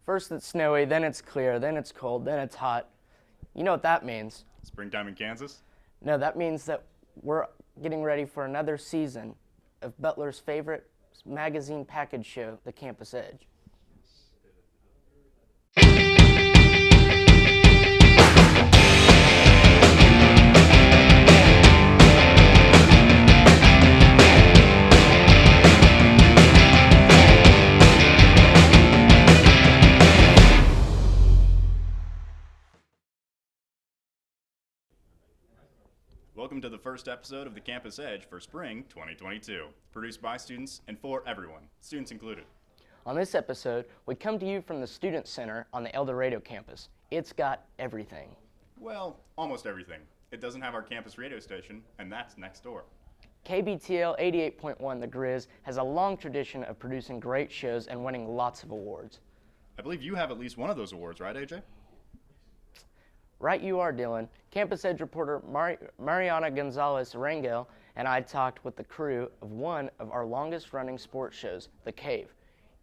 First it's snowy, then it's clear, then it's cold, then it's hot. You know what that means? Springtime in Kansas? No, that means that we're getting ready for another season of Butler's favorite magazine package show, The Campus Edge. Welcome to the first episode of the Campus Edge for Spring 2022, produced by students and for everyone, students included. On this episode, we come to you from the Student Center on the Dorado campus. It's got everything. Well, almost everything. It doesn't have our campus radio station, and that's next door. KBTL 88.1 The Grizz has a long tradition of producing great shows and winning lots of awards. I believe you have at least one of those awards, right, AJ? Right you are, Dylan. Campus Edge reporter Mariana Gonzales Rangel and I talked with the crew of one of our longest running sports shows, The Cave.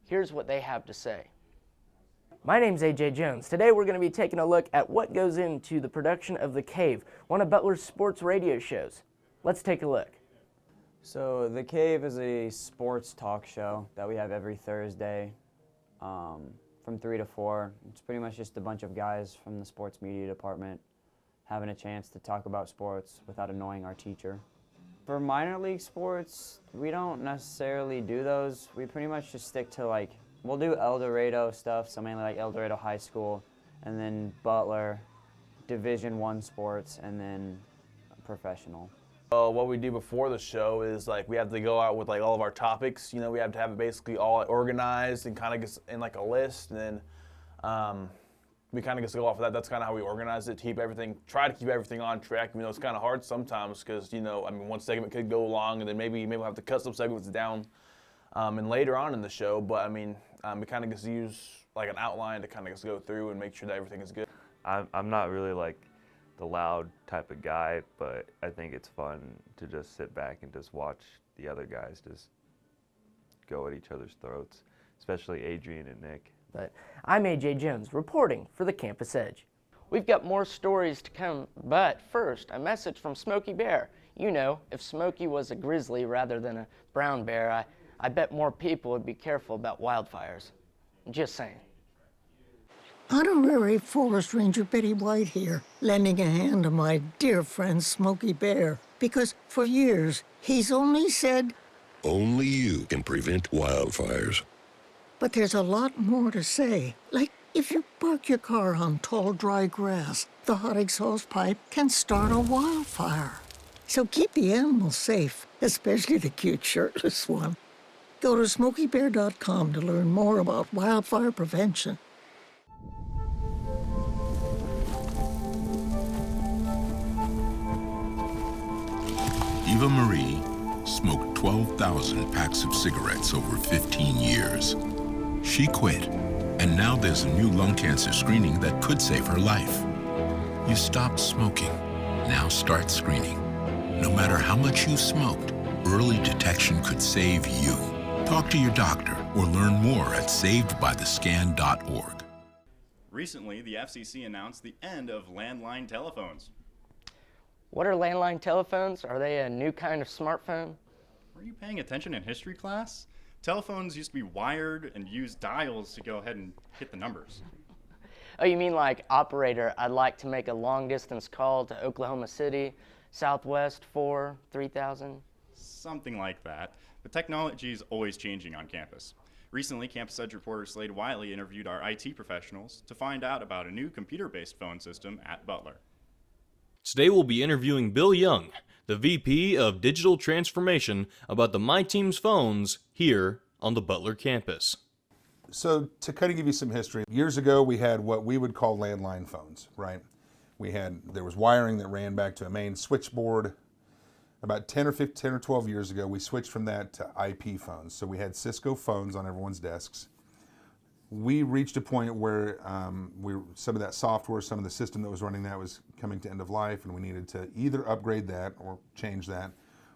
Here's what they have to say. My name's AJ Jones. Today we're going to be taking a look at what goes into the production of The Cave, one of Butler's sports radio shows. Let's take a look. So The Cave is a sports talk show that we have every Thursday from 3 to 4. It's pretty much just a bunch of guys from the sports media department having a chance to talk about sports without annoying our teacher. For minor league sports, we don't necessarily do those. We pretty much just stick to we'll do El Dorado stuff, so mainly like El Dorado High School, and then Butler, Division I sports, and then professional. What we do before the show is we have to go out with all of our topics. You know, we have to have it basically all organized and kind of get in a list, and then we kind of just go off of that. That's kind of how we organize it, try to keep everything on track. You know, it's kind of hard sometimes because, one segment could go long, and then maybe we'll have to cut some segments down and later on in the show. But we kind of just use an outline to kind of just go through and make sure that everything is good. I'm not really the loud type of guy, but I think it's fun to just sit back and just watch the other guys just go at each other's throats, especially Adrian and Nick. But I'm AJ Jones, reporting for the Campus Edge. We've got more stories to come, but first, a message from Smokey Bear. You know, if Smokey was a grizzly rather than a brown bear, I bet more people would be careful about wildfires. Just saying. Honorary Forest Ranger Betty White here, lending a hand to my dear friend Smokey Bear, because for years he's only said, only you can prevent wildfires. But there's a lot more to say. Like, if you park your car on tall, dry grass, the hot exhaust pipe can start a wildfire. So keep the animals safe, especially the cute shirtless one. Go to SmokeyBear.com to learn more about wildfire prevention. Eva Marie smoked 12,000 packs of cigarettes over 15 years. She quit, and now there's a new lung cancer screening that could save her life. You stopped smoking. Now start screening. No matter how much you smoked, early detection could save you. Talk to your doctor or learn more at savedbythescan.org. Recently, the FCC announced the end of landline telephones. What are landline telephones? Are they a new kind of smartphone? Were you paying attention in history class? Telephones used to be wired and use dials to go ahead and hit the numbers. Oh, you mean operator, I'd like to make a long distance call to Oklahoma City, Southwest 3000? Something like that. But technology is always changing on campus. Recently, Campus Edge reporter Slade Wiley interviewed our IT professionals to find out about a new computer-based phone system at Butler. Today we'll be interviewing Bill Young, the VP of Digital Transformation, about the My Team's phones here on the Butler campus. So to kind of give you some history, years ago we had what we would call landline phones, right? There was wiring that ran back to a main switchboard. About 10 or 12 years ago, we switched from that to IP phones. So we had Cisco phones on everyone's desks. We reached a point where some of that software, some of the system that was running that was coming to end of life, and we needed to either upgrade that or change that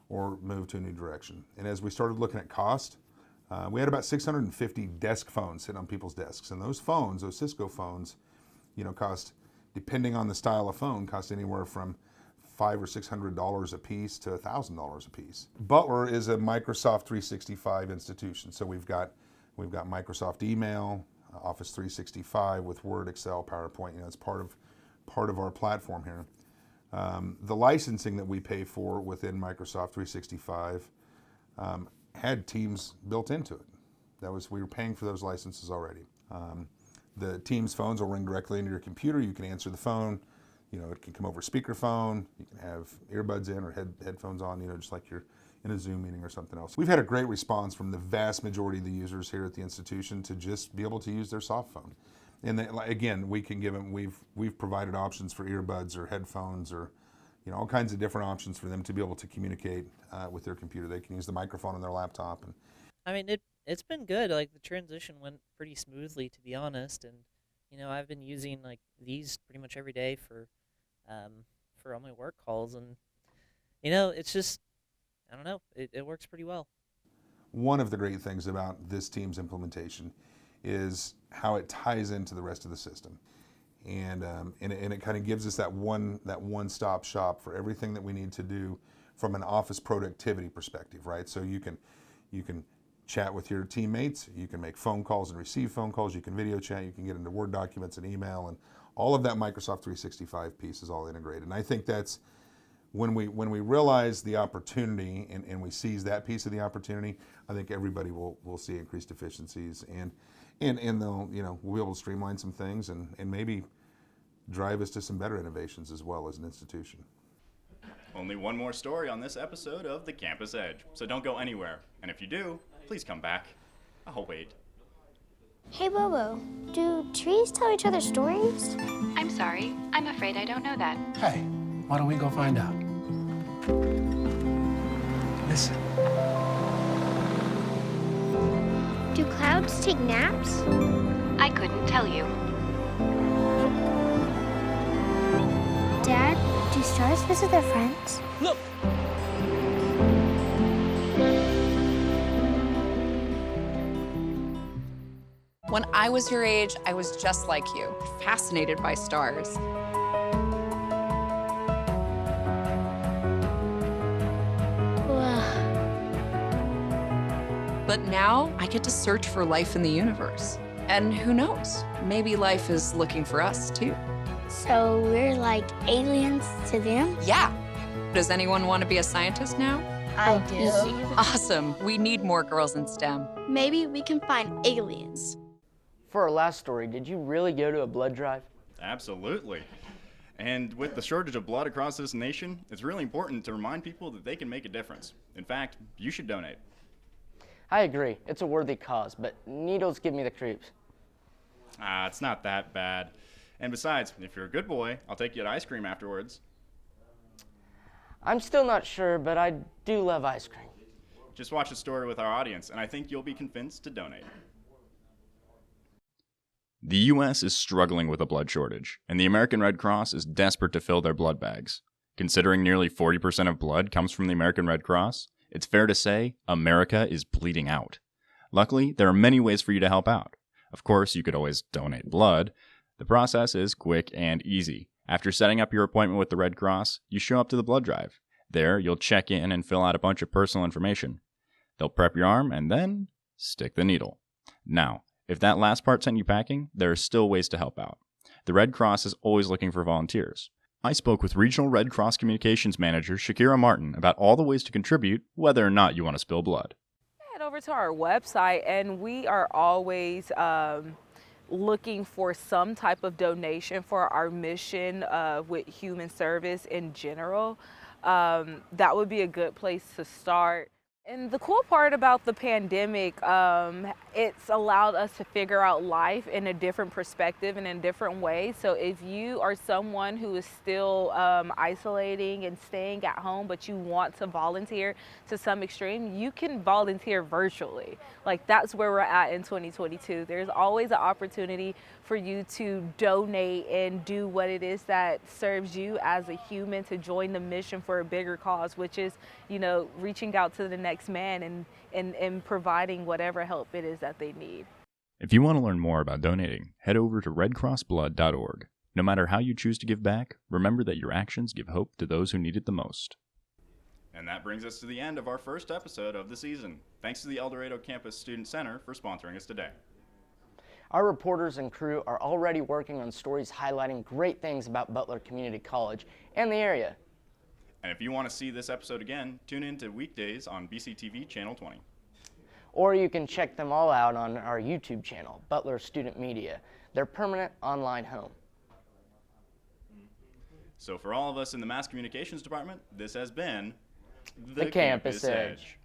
or move to a new direction. And as we started looking at cost, We had about 650 desk phones sitting on people's desks, and those phones, those Cisco phones, cost, depending on the style of phone, cost anywhere from $500 or $600 a piece to $1,000 a piece. Butler is a Microsoft 365 institution, so we've got Microsoft Email, Office 365 with Word, Excel, PowerPoint. It's part of our platform here. The licensing that we pay for within Microsoft 365 had Teams built into it. We were paying for those licenses already. The Teams phones will ring directly into your computer. You can answer the phone. It can come over speakerphone. You can have earbuds in or headphones on, just like you're in a Zoom meeting or something else. We've had a great response from the vast majority of the users here at the institution to just be able to use their soft phone. And again, we can give them, we've provided options for earbuds or headphones or all kinds of different options for them to be able to communicate with their computer. They can use the microphone on their laptop. And I mean, it's been good. Like, the transition went pretty smoothly, to be honest. And I've been using these pretty much every day for all my work calls, and it's just, I don't know, it works pretty well. One of the great things about this Teams implementation is how it ties into the rest of the system. And it kind of gives us that one-stop shop for everything that we need to do from an office productivity perspective, right? So you can chat with your teammates, you can make phone calls and receive phone calls, you can video chat, you can get into Word documents and email, and all of that Microsoft 365 piece is all integrated. And I think that's when we realize the opportunity and we seize that piece of the opportunity, I think everybody will see increased efficiencies and they'll, we'll be able to streamline some things and maybe drive us to some better innovations as well as an institution. Only one more story on this episode of The Campus Edge, so don't go anywhere. And if you do, please come back. I'll wait. Hey, Bobo, do trees tell each other stories? I'm sorry. I'm afraid I don't know that. Hey, why don't we go find out? Listen. Do clouds take naps? I couldn't tell you. Dad, do stars visit their friends? Look! When I was your age, I was just like you, fascinated by stars. But now I get to search for life in the universe. And who knows, maybe life is looking for us too. So we're like aliens to them? Yeah. Does anyone want to be a scientist now? I do. Awesome. We need more girls in STEM. Maybe we can find aliens. For our last story, did you really go to a blood drive? Absolutely. And with the shortage of blood across this nation, it's really important to remind people that they can make a difference. In fact, you should donate. I agree. It's a worthy cause, but needles give me the creeps. It's not that bad. And besides, if you're a good boy, I'll take you to ice cream afterwards. I'm still not sure, but I do love ice cream. Just watch the story with our audience, and I think you'll be convinced to donate. The U.S. is struggling with a blood shortage, and the American Red Cross is desperate to fill their blood bags. Considering nearly 40% of blood comes from the American Red Cross, it's fair to say America is bleeding out. Luckily, there are many ways for you to help out. Of course, you could always donate blood. The process is quick and easy. After setting up your appointment with the Red Cross, you show up to the blood drive. There, you'll check in and fill out a bunch of personal information. They'll prep your arm and then stick the needle. Now, if that last part sent you packing, there are still ways to help out. The Red Cross is always looking for volunteers. I spoke with Regional Red Cross Communications Manager Shakira Martin about all the ways to contribute, whether or not you want to spill blood. Head over to our website, and we are always looking for some type of donation for our mission with human service in general. That would be a good place to start. And the cool part about the pandemic, it's allowed us to figure out life in a different perspective and in a different way. So if you are someone who is still isolating and staying at home, but you want to volunteer to some extreme, you can volunteer virtually. Like, that's where we're at in 2022. There's always an opportunity for you to donate and do what it is that serves you as a human to join the mission for a bigger cause, which is, reaching out to the next next man and providing whatever help it is that they need. If you want to learn more about donating, head over to redcrossblood.org. No matter how you choose to give back, remember that your actions give hope to those who need it the most. And that brings us to the end of our first episode of the season. Thanks to the El Dorado Campus Student Center for sponsoring us today. Our reporters and crew are already working on stories highlighting great things about Butler Community College and the area. And if you want to see this episode again, tune in to weekdays on BCTV Channel 20. Or you can check them all out on our YouTube channel, Butler Student Media, their permanent online home. So for all of us in the Mass Communications Department, this has been The Campus Edge.